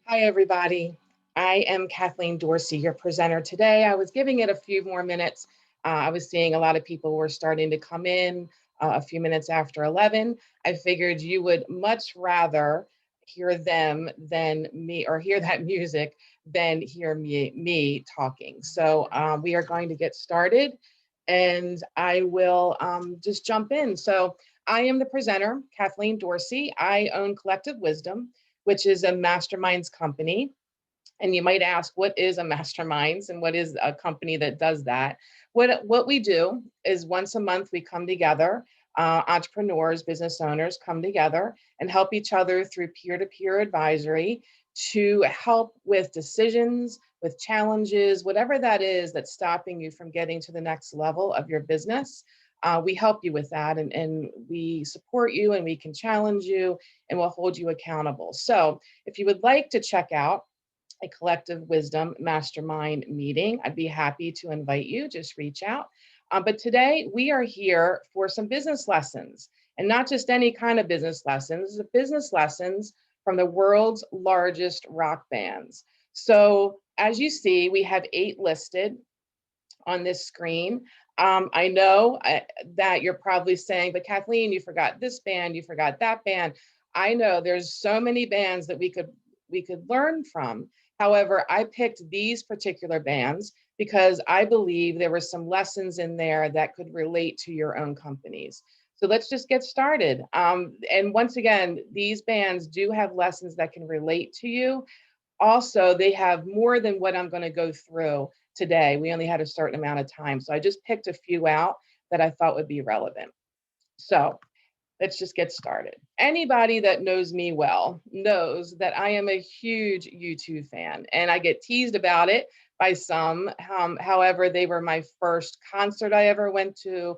Hi, everybody. I am Kathleen Dorsey, your presenter today. I was giving it a few more minutes. I was seeing a lot of people were starting to come in a few minutes after 11. I figured you would much rather hear them than me, or hear that music than hear me talking. So we are going to get started, and I will just jump in. So I am the presenter, Kathleen Dorsey. I own Collective Wisdom, which is a masterminds company. And you might ask, what is a masterminds and what is a company that does that? What we do is once a month we come together, entrepreneurs, business owners come together and help each other through peer-to-peer advisory to help with decisions, with challenges, whatever that is that's stopping you from getting to the next level of your business. We help you with that, and we support you, and we can challenge you, and we'll hold you accountable. So if you would like to check out a Collective Wisdom Mastermind meeting, I'd be happy to invite you. Just reach out. But today we are here for some business lessons, and not just any kind of business lessons, the business lessons from the world's largest rock bands. So as you see, we have 8 listed on this screen. I know that you're probably saying, but Kathleen, you forgot this band, you forgot that band. I know there's so many bands that we could learn from. However, I picked these particular bands because I believe there were some lessons in there that could relate to your own companies. So let's just get started. And once again, these bands do have lessons that can relate to you. Also, they have more than what I'm going to go through today. We only had a certain amount of time. So I just picked a few out that I thought would be relevant. So let's just get started. Anybody that knows me well knows that I am a huge U2 fan, and I get teased about it by some. However, they were my first concert I ever went to.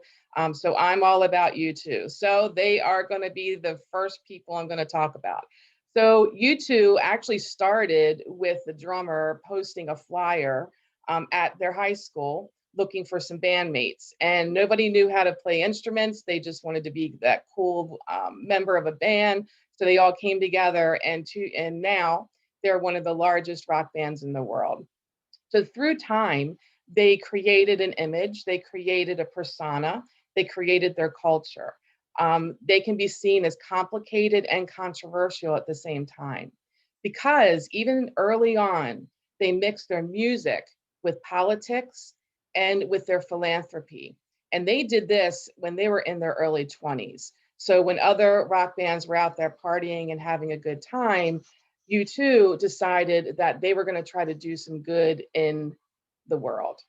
So I'm all about U2. So they are going to be the first people I'm going to talk about. So U2 actually started with the drummer posting a flyer at their high school looking for some bandmates, and nobody knew how to play instruments. They just wanted to be that cool member of a band. So they all came together, and now they're one of the largest rock bands in the world. So through time, they created an image, they created a persona, they created their culture. They can be seen as complicated and controversial at the same time, because even early on, they mixed their music with politics and with their philanthropy. And they did this when they were in their early 20s. So when other rock bands were out there partying and having a good time, U2 decided that they were going to try to do some good in the world.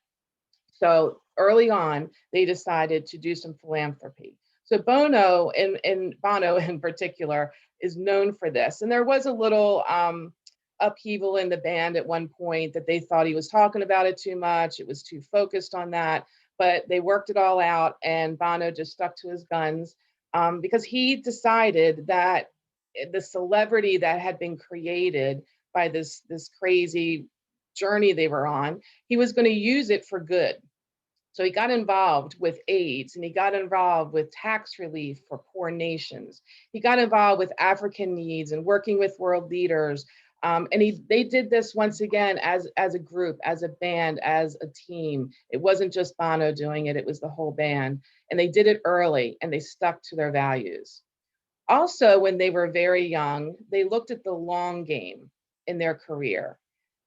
So early on, they decided to do some philanthropy. So Bono in particular is known for this. And there was a little upheaval in the band at one point that they thought he was talking about it too much. It was too focused on that, but they worked it all out, and Bono just stuck to his guns because he decided that the celebrity that had been created by this crazy journey they were on, he was going to use it for good. So he got involved with AIDS, and he got involved with tax relief for poor nations. He got involved with African needs and working with world leaders. They did this once again as a group, as a band, as a team. It wasn't just Bono doing it, it was the whole band. And they did it early, and they stuck to their values. Also, when they were very young, they looked at the long game in their career.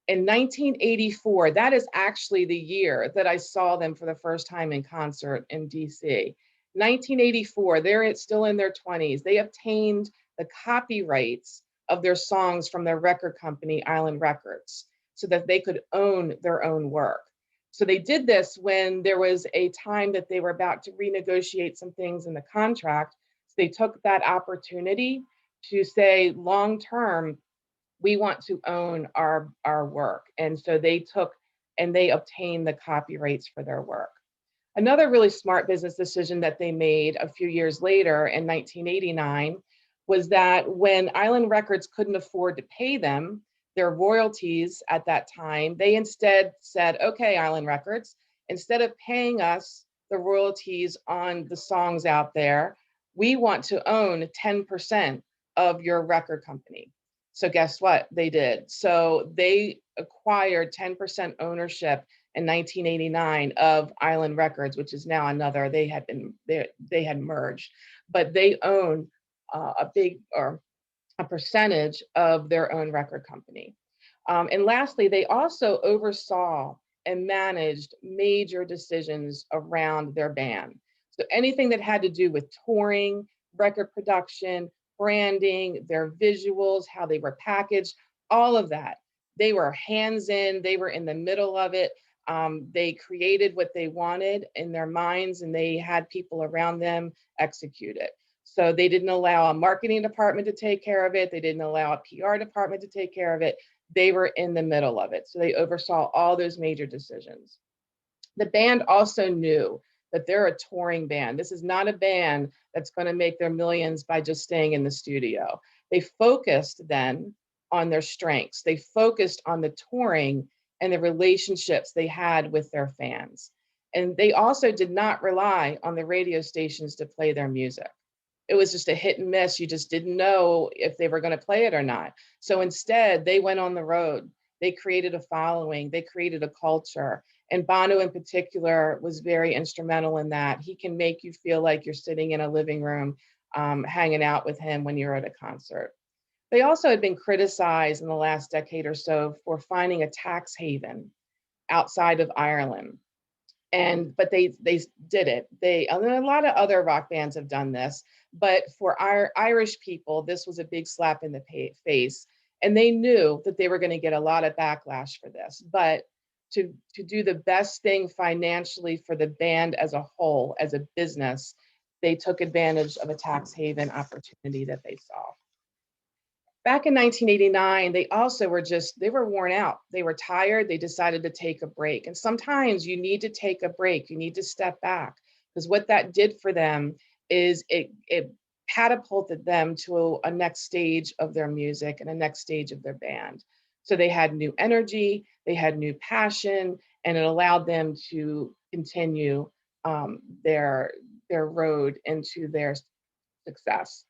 In 1984, that is actually the year that I saw them for the first time in concert in DC. 1984, they're still in their 20s. They obtained the copyrights of their songs from their record company, Island Records, so that they could own their own work. So they did this when there was a time that they were about to renegotiate some things in the contract. So they took that opportunity to say, long term, we want to own our work. And so they took and they obtained the copyrights for their work. Another really smart business decision that they made a few years later in 1989 was that when Island Records couldn't afford to pay them their royalties at that time, they instead said, okay, Island Records, instead of paying us the royalties on the songs out there, we want to own 10% of your record company. So guess what they did? So they acquired 10% ownership in 1989 of Island Records, which is now another, they had merged, but they own a big, or a percentage of their own record company. And lastly, they also oversaw and managed major decisions around their band. So anything that had to do with touring, record production, branding, their visuals, how they were packaged, all of that. They were hands in, they were in the middle of it. They created what they wanted in their minds, and they had people around them execute it. So they didn't allow a marketing department to take care of it. They didn't allow a PR department to take care of it. They were in the middle of it. So they oversaw all those major decisions. The band also knew that they're a touring band. This is not a band that's going to make their millions by just staying in the studio. They focused then on their strengths. They focused on the touring and the relationships they had with their fans. And they also did not rely on the radio stations to play their music. It was just a hit and miss. You just didn't know if they were going to play it or not. So instead, they went on the road. They created a following. They created a culture. And Bono in particular was very instrumental in that. He can make you feel like you're sitting in a living room, hanging out with him when you're at a concert. They also had been criticized in the last decade or so for finding a tax haven outside of Ireland. But they did it. And a lot of other rock bands have done this, but for our Irish people, this was a big slap in the face, and they knew that they were going to get a lot of backlash for this. But to do the best thing financially for the band as a whole, as a business, they took advantage of a tax haven opportunity that they saw. Back in 1989, they were worn out. They were tired. They decided to take a break. And sometimes you need to take a break. You need to step back, because what that did for them is it catapulted them to a next stage of their music and a next stage of their band. So they had new energy, they had new passion, and it allowed them to continue their road into their success.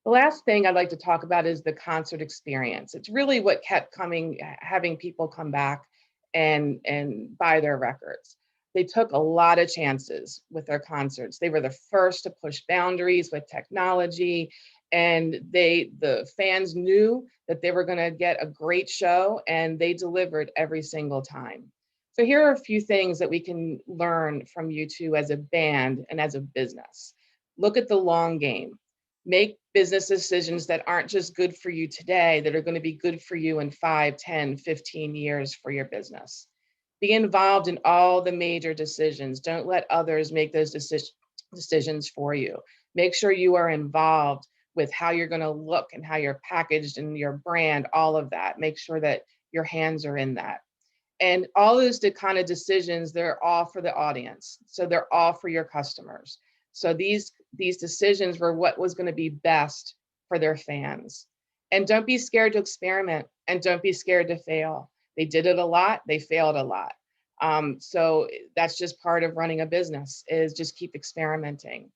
The last thing I'd like to talk about is the concert experience. It's really what kept having people come back and buy their records. They took a lot of chances with their concerts. They were the first to push boundaries with technology, and the fans knew that they were going to get a great show, and they delivered every single time. So here are a few things that we can learn from U2 as a band and as a business. Look at the long game. Make business decisions that aren't just good for you today, that are going to be good for you in 5, 10, 15 years for your business. Be involved in all the major decisions. Don't let others make those decisions for you. Make sure you are involved with how you're going to look and how you're packaged and your brand, all of that. Make sure that your hands are in that. And all those kind of decisions, they're all for the audience. So they're all for your customers. So these decisions were what was going to be best for their fans. And don't be scared to experiment, and don't be scared to fail. They did it a lot, they failed a lot. So that's just part of running a business, is just keep experimenting.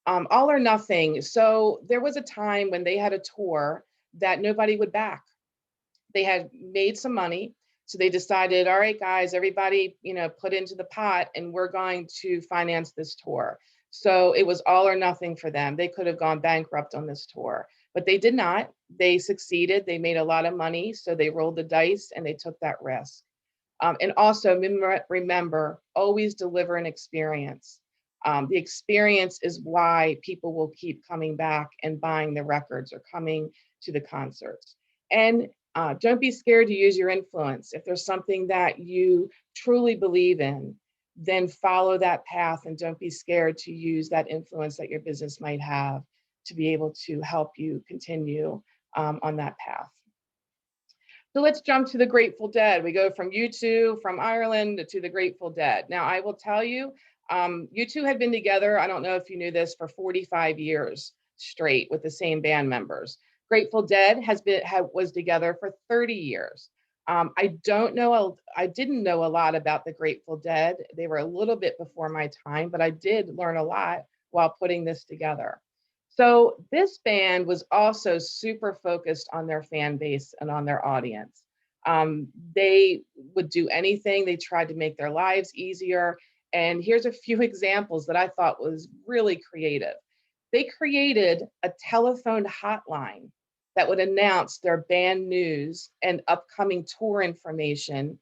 All or nothing. So there was a time when they had a tour that nobody would back. They had made some money. So they decided, all right, guys, everybody, put into the pot, and we're going to finance this tour. So it was all or nothing for them. They could have gone bankrupt on this tour, but they did not. They succeeded. They made a lot of money. So they rolled the dice and they took that risk. And also remember, always deliver an experience. The experience is why people will keep coming back and buying the records or coming to the concerts. And don't be scared to use your influence. If there's something that you truly believe in, then follow that path, and don't be scared to use that influence that your business might have to be able to help you continue on that path. So let's jump to the Grateful Dead. We go from U2, from Ireland, to the Grateful Dead. Now, I will tell you, U2 had been together, I don't know if you knew this, for 45 years straight with the same band members. Grateful Dead was together for 30 years. I didn't know a lot about the Grateful Dead. They were a little bit before my time, but I did learn a lot while putting this together. So this band was also super focused on their fan base and on their audience. They would do anything. They tried to make their lives easier. And here's a few examples that I thought was really creative. They created a telephone hotline that would announce their band news and upcoming tour information,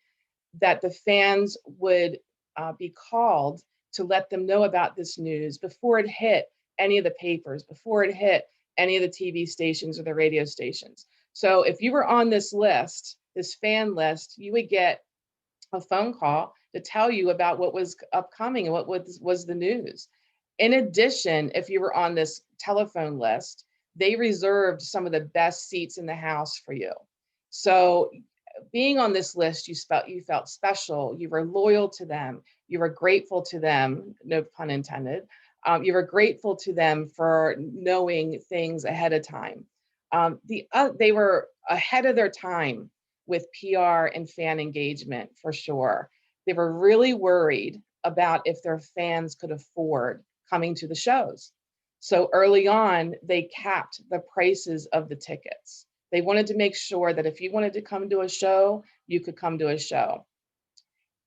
that the fans would be called to let them know about this news before it hit any of the papers, before it hit any of the TV stations or the radio stations. So if you were on this list, this fan list, you would get a phone call to tell you about what was upcoming and what was the news. In addition, if you were on this telephone list, they reserved some of the best seats in the house for you. So being on this list, you felt special, you were loyal to them, you were grateful to them, no pun intended. You were grateful to them for knowing things ahead of time. They were ahead of their time with PR and fan engagement for sure. They were really worried about if their fans could afford coming to the shows. So early on, they capped the prices of the tickets. They wanted to make sure that if you wanted to come to a show, you could come to a show.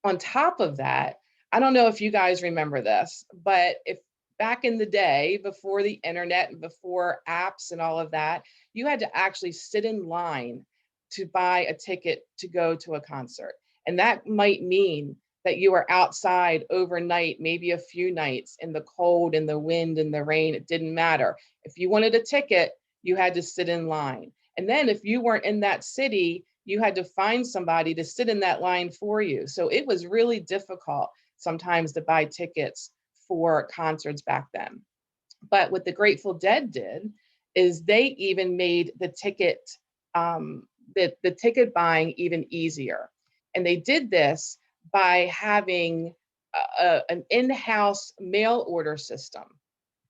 On top of that, I don't know if you guys remember this, but if back in the day, before the internet and before apps and all of that, you had to actually sit in line to buy a ticket to go to a concert. And that might mean that you were outside overnight, maybe a few nights in the cold and the wind and the rain. It didn't matter. If you wanted a ticket, you had to sit in line. And then if you weren't in that city, you had to find somebody to sit in that line for you. So it was really difficult sometimes to buy tickets for concerts back then. But what the Grateful Dead did is they even made the ticket buying even easier. And they did this by having an in-house mail order system.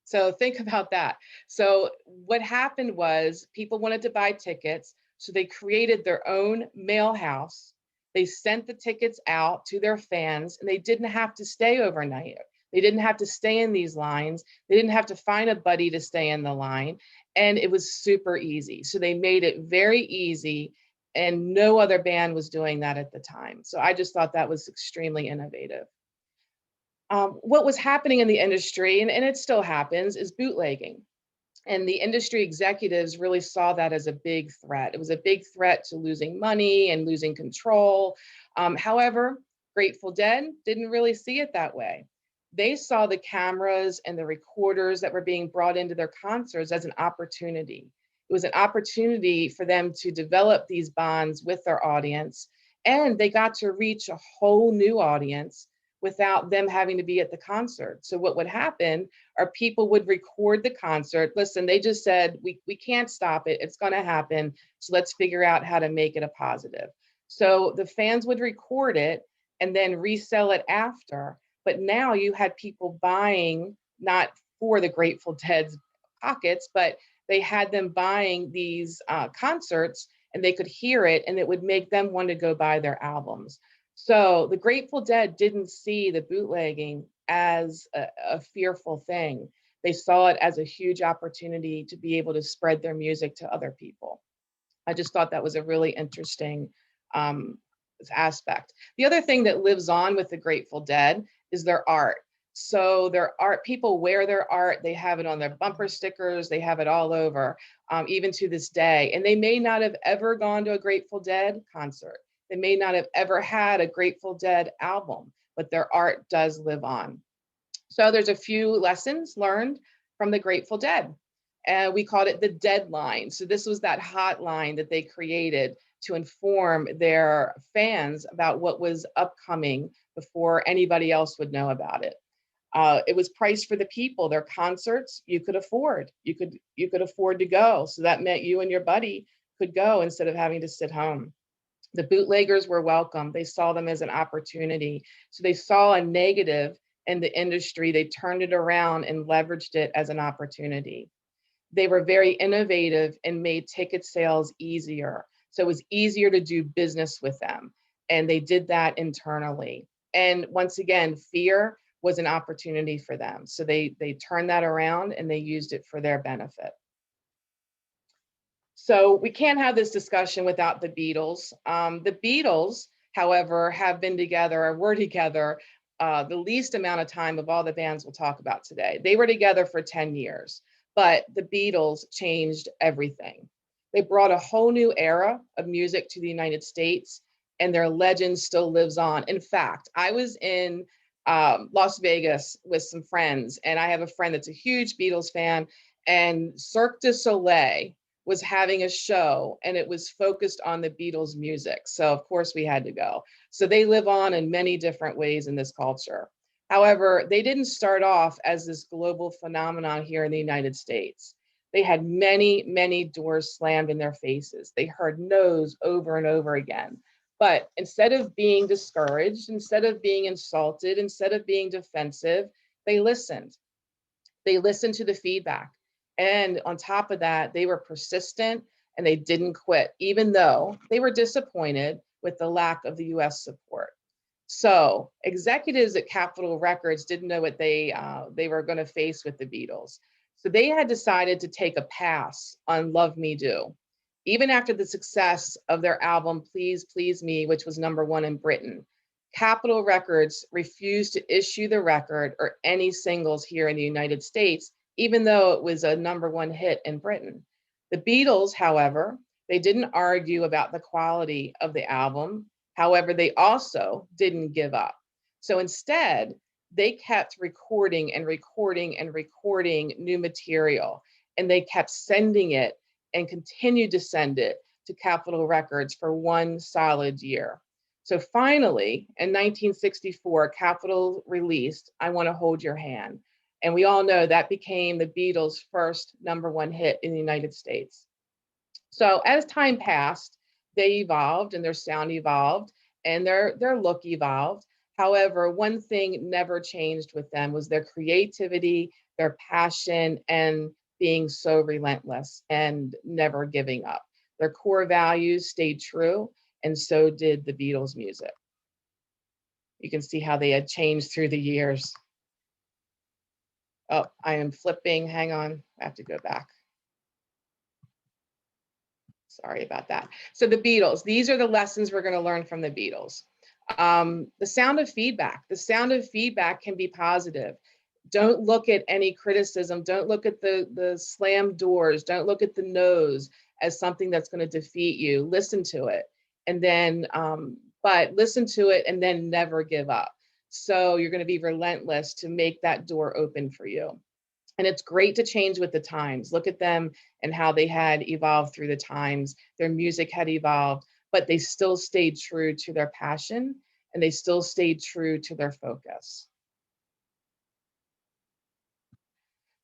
So think about that. So what happened was people wanted to buy tickets, so they created their own mail house. They sent the tickets out to their fans, and they didn't have to stay overnight. They didn't have to stay in these lines. They didn't have to find a buddy to stay in the line, and it was super easy. So they made it very easy, and no other band was doing that at the time. So I just thought that was extremely innovative. What was happening in the industry, and it still happens, is bootlegging. And the industry executives really saw that as a big threat. It was a big threat to losing money and losing control. However, Grateful Dead didn't really see it that way. They saw the cameras and the recorders that were being brought into their concerts as an opportunity. It was an opportunity for them to develop these bonds with their audience, and they got to reach a whole new audience without them having to be at the concert. So what would happen are people would record the concert. Listen, they just said, we can't stop it. It's going to happen. So let's figure out how to make it a positive. So the fans would record it and then resell it after. But now you had people buying, not for the Grateful Dead's pockets, but they had them buying these concerts, and they could hear it, and it would make them want to go buy their albums. So the Grateful Dead didn't see the bootlegging as a fearful thing. They saw it as a huge opportunity to be able to spread their music to other people. I just thought that was a really interesting um, aspect. The other thing that lives on with the Grateful Dead is their art. So their art, people wear their art, they have it on their bumper stickers, they have it all over, even to this day. And they may not have ever gone to a Grateful Dead concert. They may not have ever had a Grateful Dead album, but their art does live on. So there's a few lessons learned from the Grateful Dead. And we called it the deadline. So this was that hotline that they created to inform their fans about what was upcoming before anybody else would know about it. It was priced for the people. Their concerts you could afford. You could afford to go. So that meant you and your buddy could go instead of having to sit home. The bootleggers were welcome. They saw them as an opportunity. So they saw a negative in the industry. They turned it around and leveraged it as an opportunity. They were very innovative and made ticket sales easier. So it was easier to do business with them. And they did that internally. And once again, fear was an opportunity for them. So they turned that around and they used it for their benefit. So we can't have this discussion without the Beatles. The Beatles, however, have been together or were together the least amount of time of all the bands we'll talk about today. They were together for 10 years, but the Beatles changed everything. They brought a whole new era of music to the United States, and their legend still lives on. In fact, I was in Las Vegas with some friends, and I have a friend that's a huge Beatles fan, and Cirque du Soleil was having a show and it was focused on the Beatles music. So of course we had to go. So they live on in many different ways in this culture. However, they didn't start off as this global phenomenon here in the United States. They had many, many doors slammed in their faces. They heard no's over and over again. But instead of being discouraged, instead of being insulted, instead of being defensive, they listened. They listened to the feedback. And on top of that, they were persistent and they didn't quit, even though they were disappointed with the lack of the US support. So executives at Capitol Records didn't know what they were going to face with the Beatles. So they had decided to take a pass on Love Me Do, even after the success of their album Please Please Me, which was #1 in Britain. Capitol Records refused to issue the record or any singles here in the United States, even though it was a #1 hit in Britain. The Beatles, however, they didn't argue about the quality of the album. However, they also didn't give up. So instead, they kept recording and recording and recording new material, and they kept sending it and continued to send it to Capitol Records for 1 solid year. So finally, in 1964, Capitol released I Want to Hold Your Hand. And we all know that became the Beatles' first #1 hit in the United States. So as time passed, they evolved and their sound evolved and their look evolved. However, one thing never changed with them was their creativity, their passion, and being so relentless and never giving up. Their core values stayed true, and so did the Beatles' music. You can see how they had changed through the years. Oh, I am flipping. Hang on. I have to go back. Sorry about that. So the Beatles, these are the lessons we're going to learn from the Beatles. The sound of feedback. The sound of feedback can be positive. Don't look at any criticism. Don't look at the slammed doors. Don't look at the no's as something that's going to defeat you. Listen to it. And then, but listen to it and then never give up. So you're going to be relentless to make that door open for you. And it's great to change with the times. Look at them and how they had evolved through the times. Their music had evolved, but they still stayed true to their passion and they still stayed true to their focus.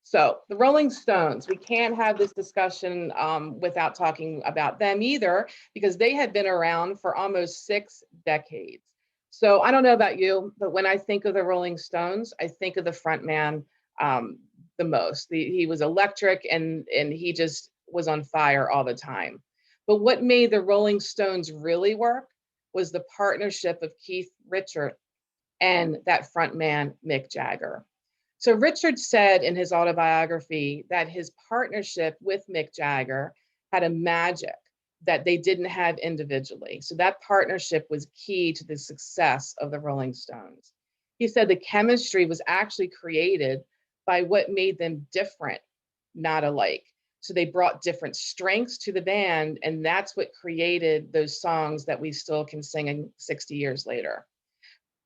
So the Rolling Stones, we can't have this discussion without talking about them either, because they had been around for almost 6 decades. So I don't know about you, but when I think of the Rolling Stones, I think of the front man the most. He was electric and he just was on fire all the time. But what made the Rolling Stones really work was the partnership of Keith Richards and that front man, Mick Jagger. So Richard said in his autobiography that his partnership with Mick Jagger had a magic that they didn't have individually. So that partnership was key to the success of the Rolling Stones. He said the chemistry was actually created by what made them different, not alike. So they brought different strengths to the band, and that's what created those songs that we still can sing in 60 years later.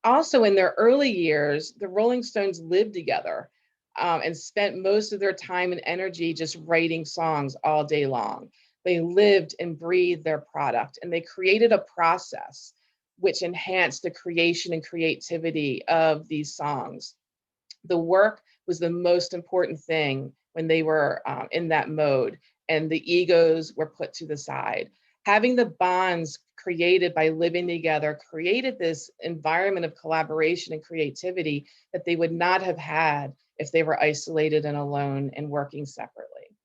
Also, in their early years, the Rolling Stones lived together and spent most of their time and energy just writing songs all day long. They lived and breathed their product, and they created a process which enhanced the creation and creativity of these songs. The work was the most important thing when they were in that mode, and the egos were put to the side. Having the bonds created by living together created this environment of collaboration and creativity that they would not have had if they were isolated and alone and working separately.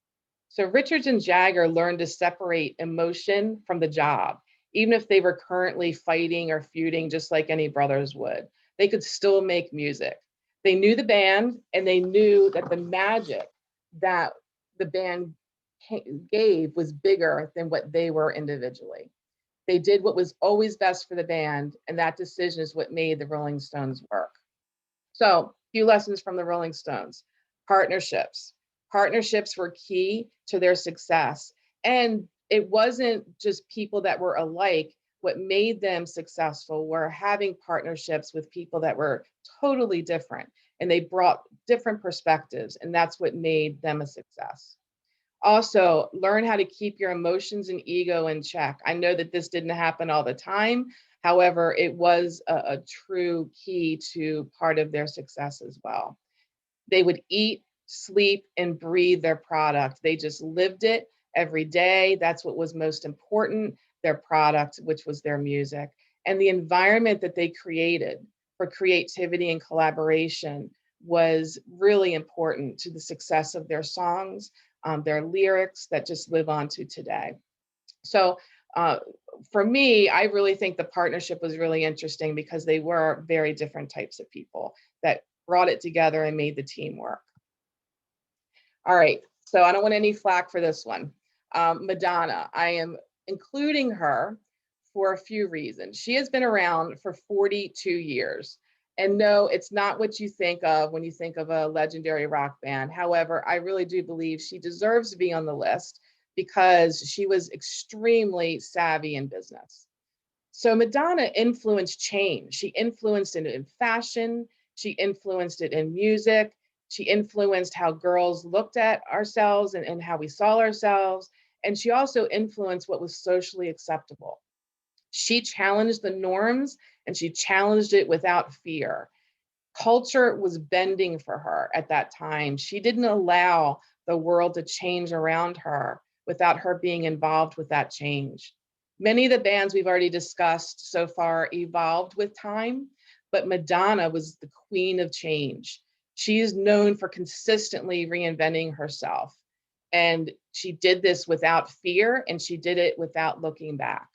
So Richards and Jagger learned to separate emotion from the job, even if they were currently fighting or feuding just like any brothers would. They could still make music. They knew the band, and they knew that the magic that the band gave was bigger than what they were individually. They did what was always best for the band, and that decision is what made the Rolling Stones work. So, a few lessons from the Rolling Stones. Partnerships. Partnerships were key to their success. And it wasn't just people that were alike. What made them successful were having partnerships with people that were totally different, and they brought different perspectives, and that's what made them a success. Also, learn how to keep your emotions and ego in check. I know that this didn't happen all the time. However, it was a true key to part of their success as well. They would eat, sleep, and breathe their product. They just lived it every day. That's what was most important, their product, which was their music. And the environment that they created for creativity and collaboration was really important to the success of their songs, their lyrics that just live on to today. So uh, for me, I really think the partnership was really interesting because they were very different types of people that brought it together and made the team work. All right, so I don't want any flack for this one. Madonna, I am including her for a few reasons. She has been around for 42 years. And no, it's not what you think of when you think of a legendary rock band. However, I really do believe she deserves to be on the list because she was extremely savvy in business. So Madonna influenced change. She influenced it in fashion. She influenced it in music. She influenced how girls looked at ourselves and how we saw ourselves. And she also influenced what was socially acceptable. She challenged the norms, and she challenged it without fear. Culture was bending for her at that time. She didn't allow the world to change around her without her being involved with that change. Many of the bands we've already discussed so far evolved with time, but Madonna was the queen of change. She is known for consistently reinventing herself. And she did this without fear, and she did it without looking back.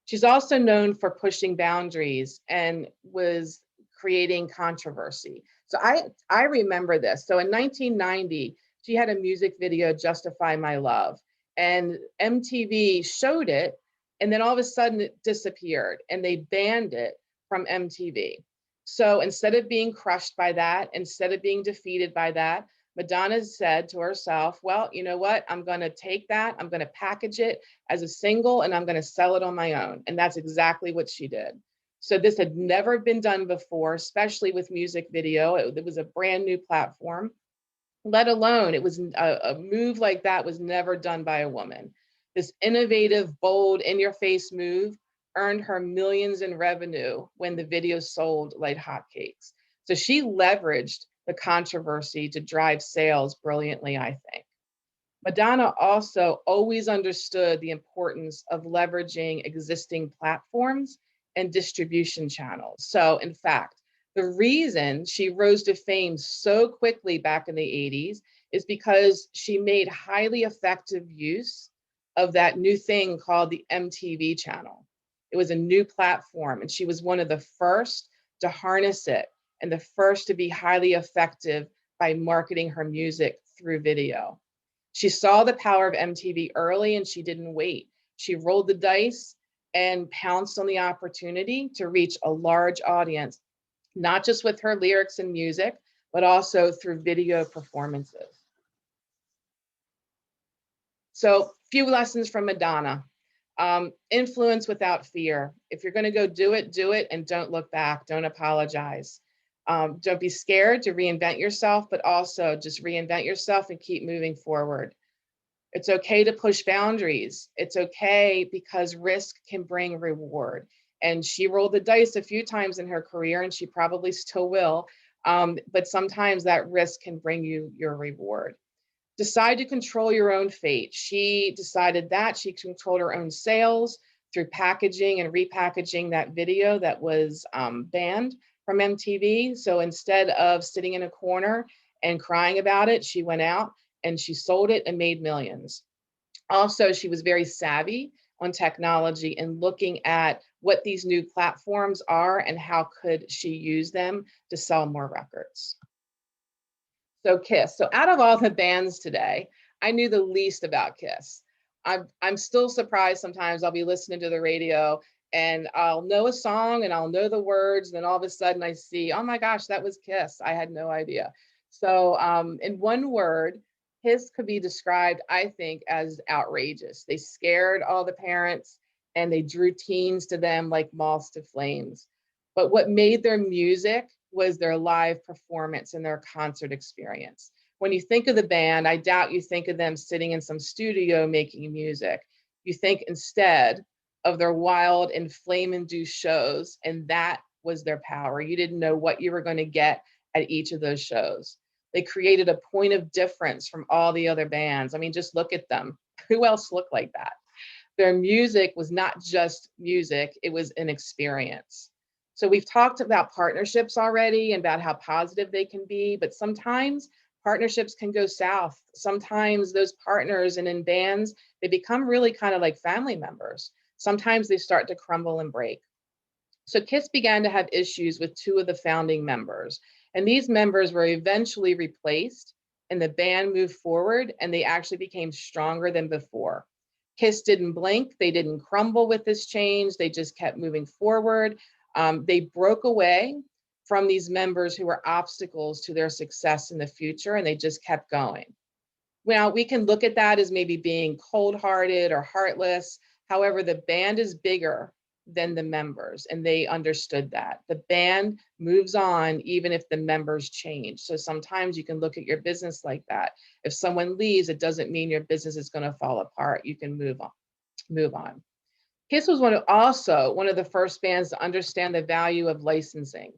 She's also known for pushing boundaries and was creating controversy. So I remember this. So in 1990, she had a music video, Justify My Love, and MTV showed it, and then all of a sudden it disappeared and they banned it from MTV. So instead of being crushed by that, instead of being defeated by that, Madonna said to herself, well, you know what? I'm going to take that, I'm going to package it as a single, and I'm going to sell it on my own. And that's exactly what she did. So this had never been done before, especially with music video. It was a brand new platform, let alone it was a move like that was never done by a woman. This innovative, bold, in your face move earned her millions in revenue when the video sold like hotcakes. So she leveraged the controversy to drive sales brilliantly, I think. Madonna also always understood the importance of leveraging existing platforms and distribution channels. So, in fact, the reason she rose to fame so quickly back in the 80s is because she made highly effective use of that new thing called the MTV channel. It was a new platform, and she was one of the first to harness it and the first to be highly effective by marketing her music through video. She saw the power of MTV early, and she didn't wait. She rolled the dice and pounced on the opportunity to reach a large audience, not just with her lyrics and music, but also through video performances. So, few lessons from Madonna. Influence without fear. If you're going to go do it, and don't look back. Don't apologize. Don't be scared to reinvent yourself, but also just reinvent yourself and keep moving forward. It's okay to push boundaries. It's okay because risk can bring reward. And she rolled the dice a few times in her career, and she probably still will. But sometimes that risk can bring you your reward. Decide to control your own fate. She decided that she controlled her own sales through packaging and repackaging that video that was banned from MTV. So instead of sitting in a corner and crying about it, she went out and she sold it and made millions. Also, she was very savvy on technology and looking at what these new platforms are and how could she use them to sell more records. So Kiss. So out of all the bands today, I knew the least about Kiss. I'm still surprised sometimes I'll be listening to the radio and I'll know a song and I'll know the words, and then all of a sudden I see, oh my gosh, that was Kiss. I had no idea. So in one word, Kiss could be described, I think, as outrageous. They scared all the parents and they drew teens to them like moths to flames. But what made their music was their live performance and their concert experience. When you think of the band, I doubt you think of them sitting in some studio making music. You think instead of their wild and flame-induced shows, and that was their power. You didn't know what you were going to get at each of those shows. They created a point of difference from all the other bands. I mean, just look at them. Who else looked like that? Their music was not just music, it was an experience. So we've talked about partnerships already and about how positive they can be, but sometimes partnerships can go south. Sometimes those partners and in bands, they become really kind of like family members. Sometimes they start to crumble and break. So Kiss began to have issues with two of the founding members, and these members were eventually replaced and the band moved forward and they actually became stronger than before. Kiss didn't blink, they didn't crumble with this change, they just kept moving forward. They broke away from these members who were obstacles to their success in the future, and they just kept going. Now, we can look at that as maybe being cold-hearted or heartless. However, the band is bigger than the members, and they understood that. The band moves on even if the members change. So sometimes you can look at your business like that. If someone leaves, it doesn't mean your business is going to fall apart. You can move on. Move on. Kiss was also one of the first bands to understand the value of licensing.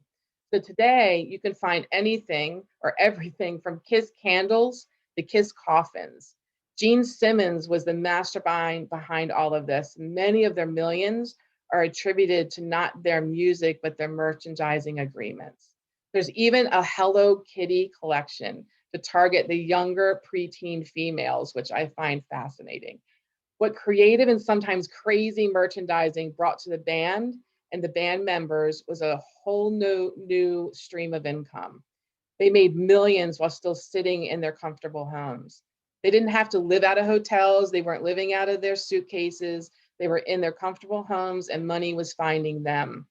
So today you can find anything or everything from Kiss candles to Kiss coffins. Gene Simmons was the mastermind behind all of this. Many of their millions are attributed to not their music, but their merchandising agreements. There's even a Hello Kitty collection to target the younger preteen females, which I find fascinating. What creative and sometimes crazy merchandising brought to the band and the band members was a whole new stream of income. They made millions while still sitting in their comfortable homes. They didn't have to live out of hotels. They weren't living out of their suitcases. They were in their comfortable homes and money was finding them.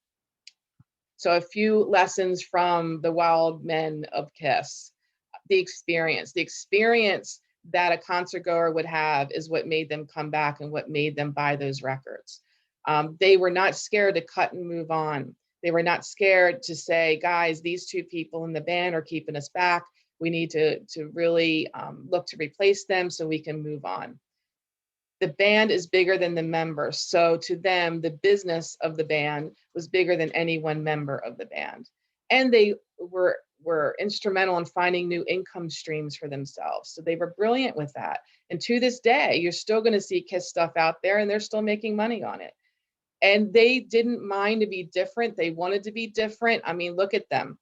So a few lessons from the wild men of Kiss. The experience that a concert goer would have is what made them come back and what made them buy those records. They were not scared to cut and move on. They were not scared to say, guys, these two people in the band are keeping us back. We need to really look to replace them so we can move on. The band is bigger than the members. So to them, the business of the band was bigger than any one member of the band. And they were instrumental in finding new income streams for themselves. So they were brilliant with that. And to this day, you're still going to see Kiss stuff out there and they're still making money on it. And they didn't mind to be different. They wanted to be different. I mean, look at them.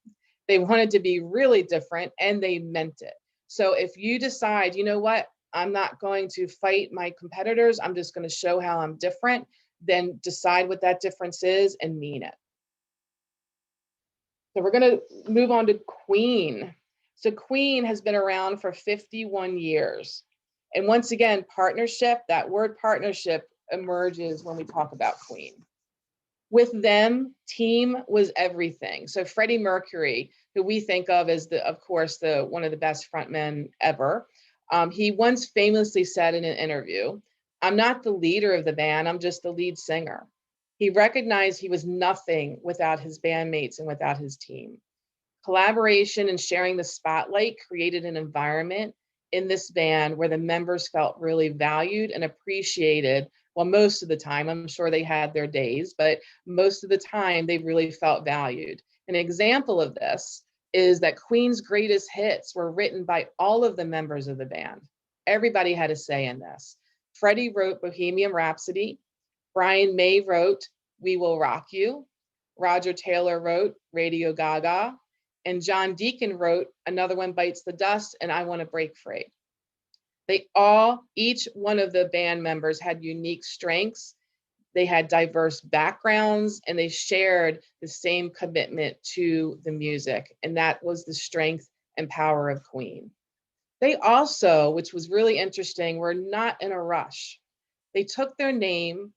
They wanted to be really different and they meant it. So if you decide, you know what, I'm not going to fight my competitors, I'm just going to show how I'm different, then decide what that difference is and mean it. So we're going to move on to Queen. So Queen has been around for 51 years. And once again, partnership, that word partnership emerges when we talk about Queen. With them, team was everything. So Freddie Mercury, who we think of as of course, one of the best frontmen ever, he once famously said in an interview, "I'm not the leader of the band, I'm just the lead singer." He recognized he was nothing without his bandmates and without his team. Collaboration and sharing the spotlight created an environment in this band where the members felt really valued and appreciated. Well, most of the time, I'm sure they had their days, but most of the time they really felt valued. An example of this is that Queen's greatest hits were written by all of the members of the band. Everybody had a say in this. Freddie wrote Bohemian Rhapsody. Brian May wrote We Will Rock You. Roger Taylor wrote Radio Gaga. And John Deacon wrote Another One Bites the Dust and I Want to Break Free. Each one of the band members had unique strengths They had diverse backgrounds, and they shared the same commitment to the music. And that was the strength and power of Queen. They also, which was really interesting, were not in a rush. They took their name,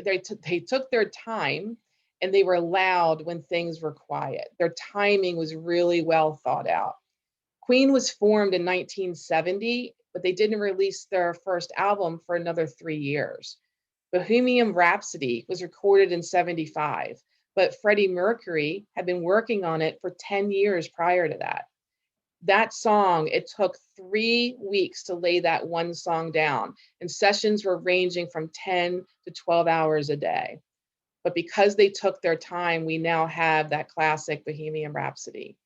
they took their time, and they were loud when things were quiet. Their timing was really well thought out. Queen was formed in 1970, but they didn't release their first album for another 3 years. Bohemian Rhapsody was recorded in 75, but Freddie Mercury had been working on it for 10 years prior to that. That song, it took 3 weeks to lay that one song down, and sessions were ranging from 10 to 12 hours a day. But because they took their time, we now have that classic Bohemian Rhapsody.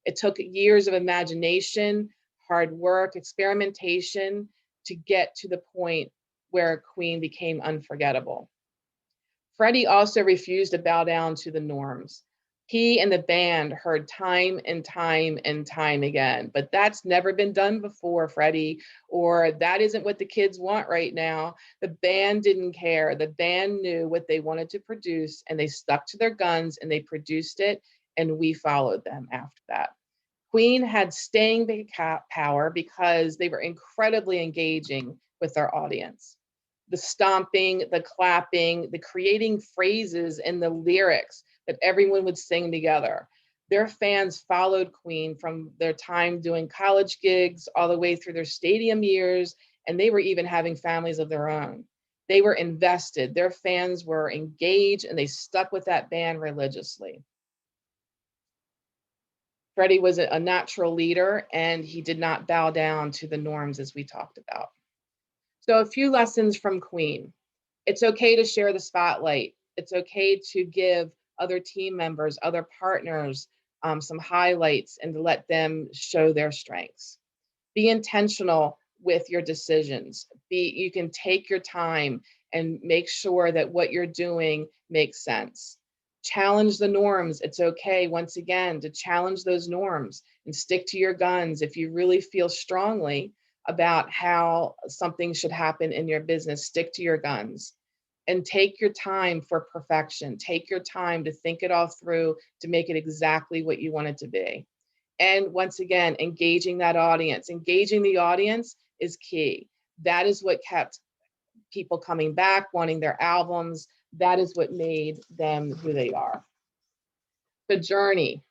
It took years of imagination, hard work, experimentation to get to the point where Queen became unforgettable. Freddie also refused to bow down to the norms. He and the band heard time and time and time again, but that's never been done before, Freddie, or that isn't what the kids want right now. The band didn't care. The band knew what they wanted to produce, and they stuck to their guns and they produced it, and we followed them after that. Queen had staying power because they were incredibly engaging with their audience. The stomping, the clapping, the creating phrases and the lyrics that everyone would sing together. Their fans followed Queen from their time doing college gigs all the way through their stadium years, and they were even having families of their own. They were invested, their fans were engaged, and they stuck with that band religiously. Freddie was a natural leader, and he did not bow down to the norms as we talked about. So a few lessons from Queen. It's okay to share the spotlight. It's okay to give other team members, other partners, some highlights and to let them show their strengths. Be intentional with your decisions. You can take your time and make sure that what you're doing makes sense. Challenge the norms. It's okay, once again, to challenge those norms and stick to your guns if you really feel strongly about how something should happen in your business. Stick to your guns and take your time for perfection. Take your time to think it all through to make it exactly what you want it to be. And once again, engaging that audience. Engaging the audience is key. That is what kept people coming back, wanting their albums. That is what made them who they are. The journey.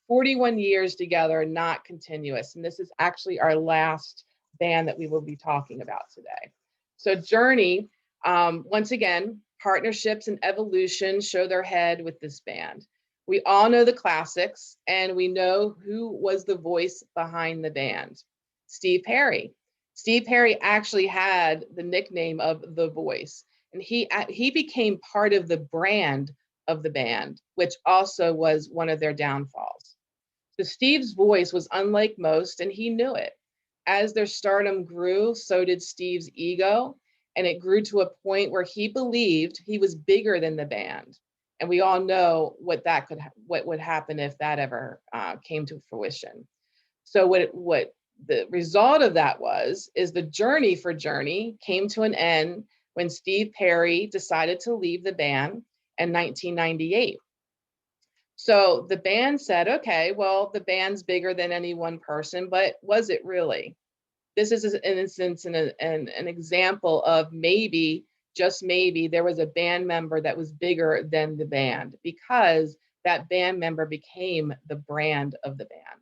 41 years together, not continuous. And this is actually our last band that we will be talking about today. So Journey, once again, partnerships and evolution show their head with this band. We all know the classics, and we know who was the voice behind the band. Steve Perry. Steve Perry actually had the nickname of The Voice, and he became part of the brand of the band, which also was one of their downfalls. So Steve's voice was unlike most, and he knew it. As their stardom grew, so did Steve's ego, and it grew to a point where he believed he was bigger than the band. And we all know what would happen if that ever came to fruition. So what the result of that is the journey for Journey came to an end when Steve Perry decided to leave the band in 1998. So the band said, okay, well, the band's bigger than any one person, but was it really? This is an instance and an example of maybe, just maybe, there was a band member that was bigger than the band because that band member became the brand of the band.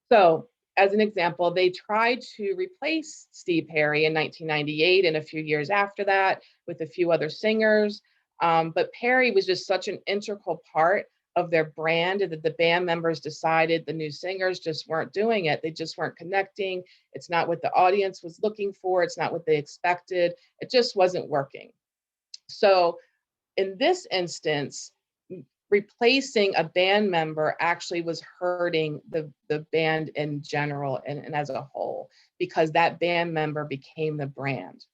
So as an example, they tried to replace Steve Perry in 1998 and a few years after that with a few other singers. But Perry was just such an integral part of their brand that the band members decided the new singers just weren't doing it. They just weren't connecting. It's not what the audience was looking for. It's not what they expected. It just wasn't working. So in this instance, replacing a band member actually was hurting the band in general and as a whole, because that band member became the brand.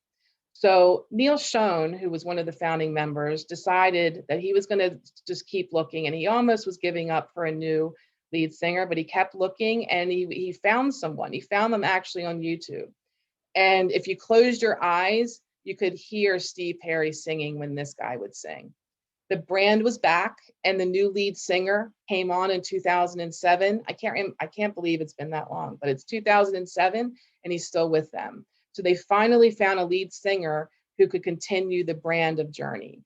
So Neil Schon, who was one of the founding members, decided that he was going to just keep looking, and he almost was giving up for a new lead singer, but he kept looking, and he found someone. He found them actually on YouTube. And if you closed your eyes, you could hear Steve Perry singing when this guy would sing. The brand was back, and the new lead singer came on in 2007. I can't believe it's been that long, but it's 2007, and he's still with them. So they finally found a lead singer who could continue the brand of Journey.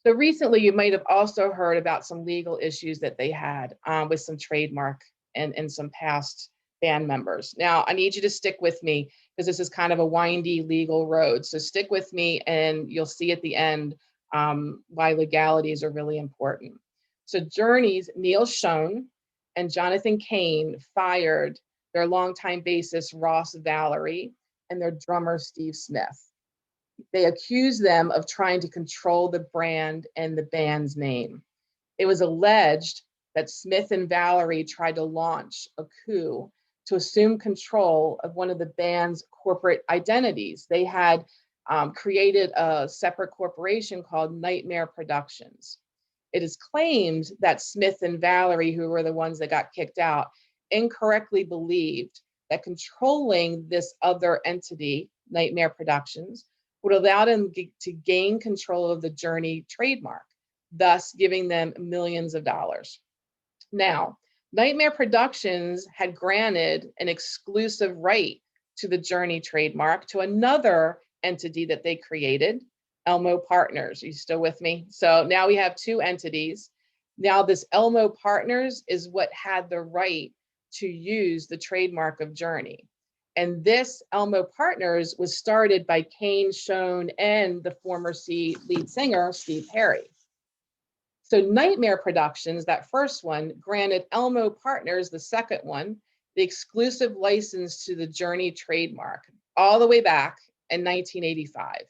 So recently, you might have also heard about some legal issues that they had with some trademark and some past band members. Now, I need you to stick with me because this is kind of a windy legal road. So stick with me and you'll see at the end why legalities are really important. So Journey's Neil Schon and Jonathan Cain fired their longtime bassist Ross Valerie and their drummer Steve Smith. They accused them of trying to control the brand and the band's name. It was alleged that Smith and Valerie tried to launch a coup to assume control of one of the band's corporate identities. They had created a separate corporation called Nightmare Productions. It is claimed that Smith and Valerie, who were the ones that got kicked out, incorrectly believed that controlling this other entity, Nightmare Productions, would allow them to gain control of the Journey trademark, thus giving them millions of dollars. Now, Nightmare Productions had granted an exclusive right to the Journey trademark to another entity that they created, Elmo Partners. Are you still with me? So now we have two entities. Now this Elmo Partners is what had the right to use the trademark of Journey. And this Elmo Partners was started by Cain, Schon, and the former lead singer, Steve Perry. So Nightmare Productions, that first one, granted Elmo Partners, the second one, the exclusive license to the Journey trademark all the way back in 1985.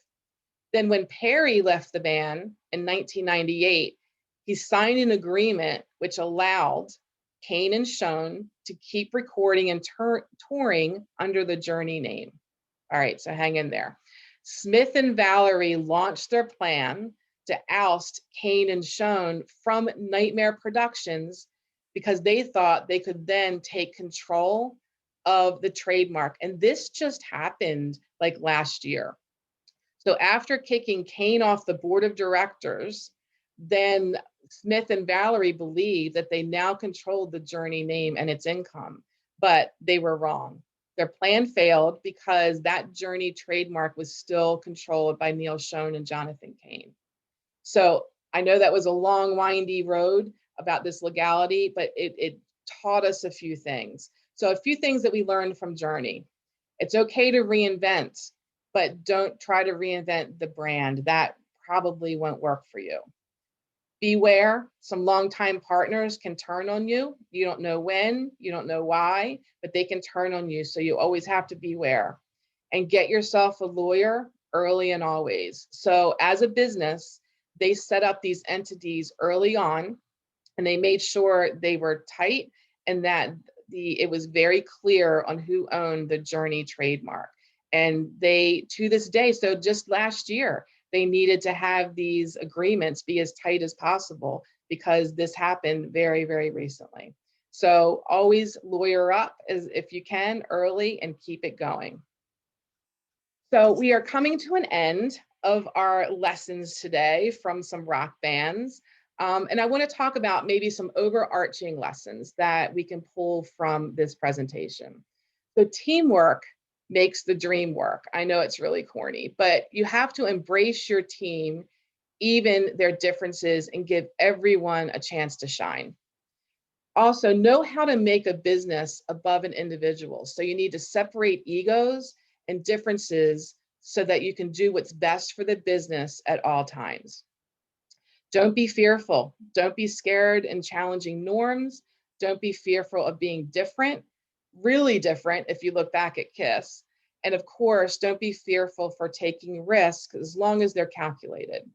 Then when Perry left the band in 1998, he signed an agreement which allowed Cain and Schon to keep recording and touring under the Journey name. All right, so hang in there. Smith and Valerie launched their plan to oust Cain and Schon from Nightmare Productions because they thought they could then take control of the trademark. And this just happened like last year. So after kicking Cain off the board of directors, then Smith and Valerie believed that they now controlled the Journey name and its income, but they were wrong. Their plan failed because that Journey trademark was still controlled by Neil Schon and Jonathan Cain. So I know that was a long, windy road about this legality, but it taught us a few things. So a few things that we learned from Journey. It's okay to reinvent, but don't try to reinvent the brand. That probably won't work for you. Beware, some longtime partners can turn on you. You don't know when, you don't know why, but they can turn on you. So you always have to beware. And get yourself a lawyer early and always. So as a business, they set up these entities early on, and they made sure they were tight and that it was very clear on who owned the Journey trademark. And they, to this day, so just last year, they needed to have these agreements be as tight as possible because this happened very, very recently. So always lawyer up as if you can early and keep it going. So we are coming to an end of our lessons today from some rock bands. And I want to talk about maybe some overarching lessons that we can pull from this presentation. So teamwork makes the dream work. I know it's really corny, but you have to embrace your team, even their differences, and give everyone a chance to shine. Also, know how to make a business above an individual. So you need to separate egos and differences so that you can do what's best for the business at all times. Don't be fearful. Don't be scared in challenging norms. Don't be fearful of being different, really different if you look back at KISS. And of course, don't be fearful for taking risks as long as they're calculated.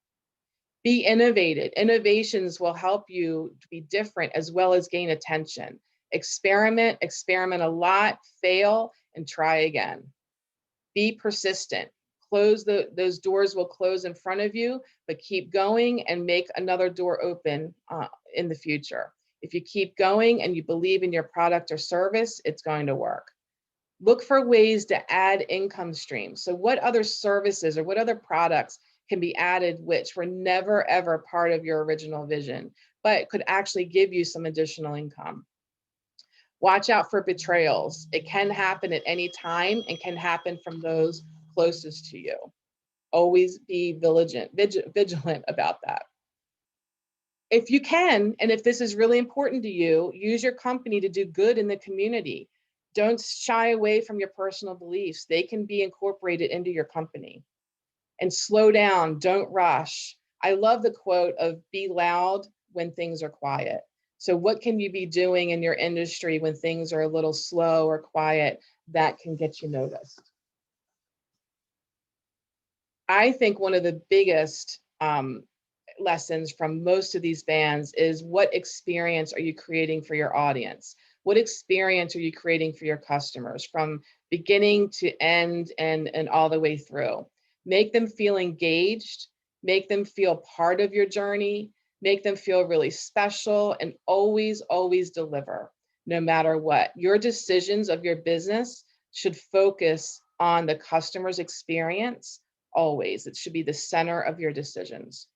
Be innovative. Innovations will help you to be different as well as gain attention. Experiment a lot, fail, and try again. Be persistent. Those doors will close in front of you, but keep going and make another door open in the future. If you keep going and you believe in your product or service, it's going to work. Look for ways to add income streams. So what other services or what other products can be added which were never ever part of your original vision, but could actually give you some additional income? Watch out for betrayals. It can happen at any time and can happen from those closest to you. Always be vigilant about that. If you can, and if this is really important to you, use your company to do good in the community. Don't shy away from your personal beliefs. They can be incorporated into your company. And slow down, don't rush. I love the quote of be loud when things are quiet. So what can you be doing in your industry when things are a little slow or quiet that can get you noticed? I think one of the biggest lessons from most of these bands is what experience are you creating for your audience? What experience are you creating for your customers from beginning to end and all the way through? Make them feel engaged, make them feel part of your journey, make them feel really special, and always, always deliver no matter what. Your decisions of your business should focus on the customer's experience always. It should be the center of your decisions.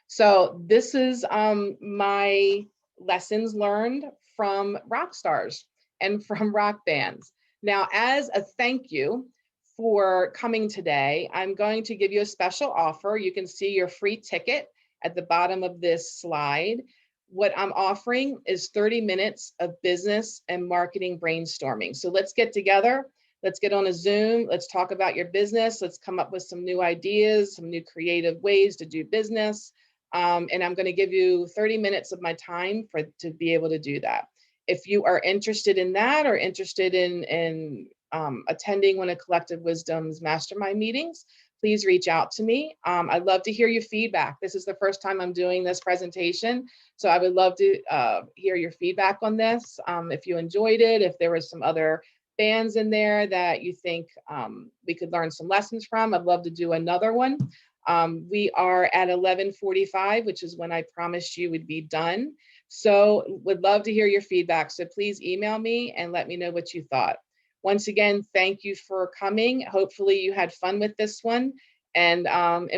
So this is my lessons learned from rock stars and from rock bands. Now, as a thank you for coming today, I'm going to give you a special offer. You can see your free ticket at the bottom of this slide. What I'm offering is 30 minutes of business and marketing brainstorming. So let's get together. Let's get on a Zoom. Let's talk about your business. Let's come up with some new ideas, some new creative ways to do business. And I'm going to give you 30 minutes of my time to be able to do that. If you are interested in that or interested in attending one of Collective Wisdom's mastermind meetings, please reach out to me. I'd love to hear your feedback. This is the first time I'm doing this presentation, so I would love to hear your feedback on this. If you enjoyed it, if there was some other bands in there that you think we could learn some lessons from, I'd love to do another one. We are at 11:45, which is when I promised you would be done. So would love to hear your feedback. So please email me and let me know what you thought. Once again, thank you for coming. Hopefully you had fun with this one. And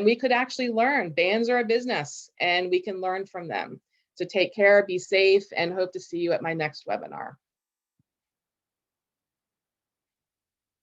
we could actually learn. Bands are a business and we can learn from them. So take care, be safe, and hope to see you at my next webinar.